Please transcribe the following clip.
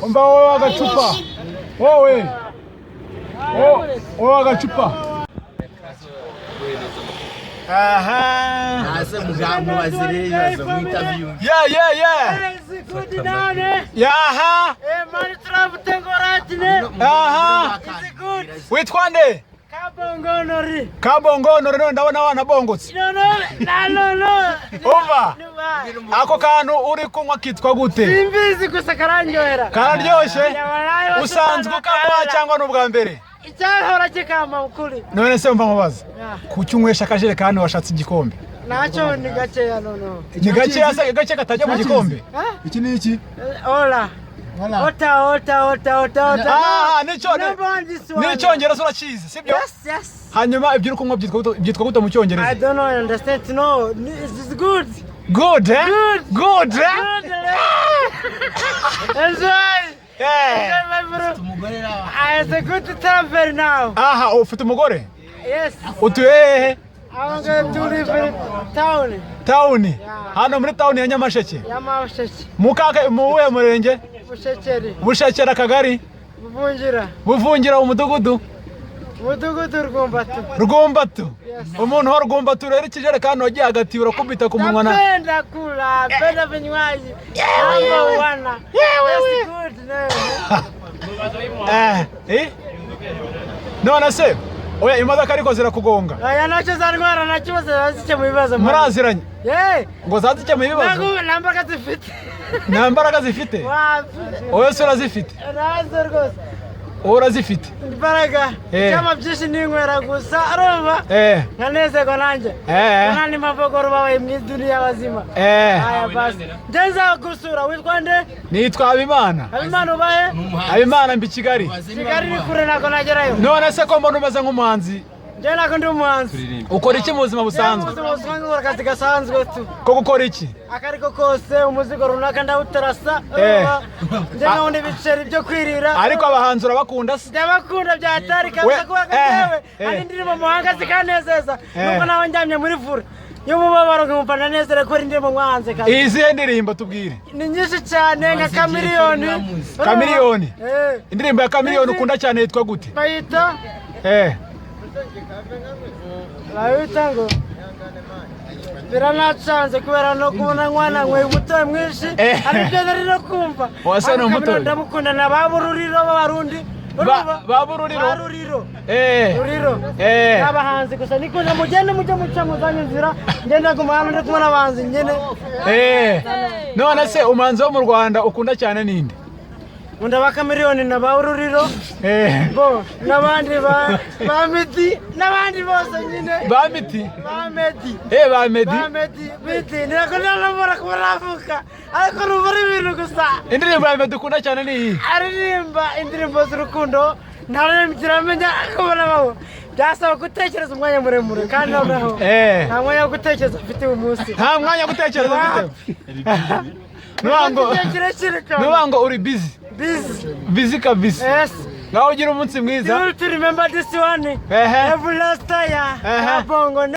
Omba wowe agacupa. Wowe agacupa. Aha. Asa mugambo bazire zo mu interview. Yeah. Good nane. Aha. Mani turavutengoratine. Aha. Is good. Witwa nde? Kabongonori none ndabona wana bongotse. No. Umva. Ako kantu uri kunywa kitwa gute? Simbizi gusa karanyohera. Kararyoshe? Usanzwe ukanywa cyangwa n'ubwa mbere? Icyahora kikamba ukuri. None se umva mubaza. Kucyunywesha akajerekani washatse igikombe. Nacho ni gacheya nono. Ni gache katajya mu gikombe. Iki ni iki? Ola. Ota. N'icyongereza urakizi, sibyo? Yes. Hanyuma ibyo uri kunywa byitwa gute mu cyongereza? I don't know, understand. No, it's good. Good, eh? Good. Enjoy. Yeah. It's a good travel now. Aha, ufite umugore? Yes. Utuye hehe? I'm going to live in town. Town. Hano muri town ya Nyamasheke. Nyamasheke. Mukaka muwe murenge? Bushekeri. Bushekera kagari? Buvungira umudugudu? Umudugudu Rwombatu. Umuntu wa Rwombatu rero ikijerekani wagiye hagati urakubita ku munwa na. Napenda kula, penda vinywaji. Number one. That's good. None se oya imodoka ariko zirakugonga. Aya nacho zarwara nakibazo zazice mu bibazo. Muraziranye? Ngo zazice mu bibazo. Nta mbaraga zifite? Oya se urazifite? Nazo rwose. Urazifite? Imbaraga. Cyama byinshi ninkwera gusa arumva. Nkanezego nanjye. Nani mavogoro bawe mu duniya bazima. Aya basi. Ndenza gusura witwa nde? Nitwa Habimana. Habimana ubaye? Habimana mbi Kigali. Kigali ni kure nako nagerayo. None se ko mbona umeze nk'umuhanzi? Njye nako ndi umuhanzi. Ukora iki mu buzima busanzwe? Mu buzima busanzwe akazi gasanzwe tu. Ko gukora iki? Akariko kose umuzigo runaka ndawuterasa. Njye n'undi biceri byo kwirira. Ariko abahanzi urabakunda se? Ndabakunda byatari kabisa kuba gatewe. Ari ndirimbo muhanga zikanezeza. Nuko nawe njyamye muri vura. Y'umubabaro nkumva nezere ko indirimbo mwanze kandi. Izihe ndirimbo tubwire? Ni nyinshi cyane nka Chameleone. Chameleone? Indirimbo ya Chameleone ukunda cyane yitwa gute? Bayita? Bayita ngo biranacanze kubera no kubona mwana nkwe umutoye mwinshi aribyo nari no kumva. Wase no umutoye? Ndamukunda na babururiro b'abarundi. Babururiro? Ruriro. N'abahanzi gusa nikunda mugende mujye muca muzanye nzira ngenda gumana ndo tubona abahanzi ngene. None se umuhanzi wo mu Rwanda ukunda cyane ninde? Unda ba Chameleone na ba Ururiro. Bo nabandi ba Medi nabandi bose nyine. Ba Medi? Ba Medi. Ba Medi? Ba Medi nako nalabora kubarafuka ariko rubari ibintu gusa. Indirimbo ya Medi ukunda cyane ni iyi? Aririmba indirimbo z'urukundo ntaramenya kubona bawo. Byasaba gutekereza umwanya muremure kandi noneho. Nta mwanya wo gutekereza ufite uyu munsi. Nta mwanya wo gutekereza ufite? Nubango uri busy kabisa. Yes. Nawe ugira umunsi mwiza. You remember this one? Every last year. Bongo.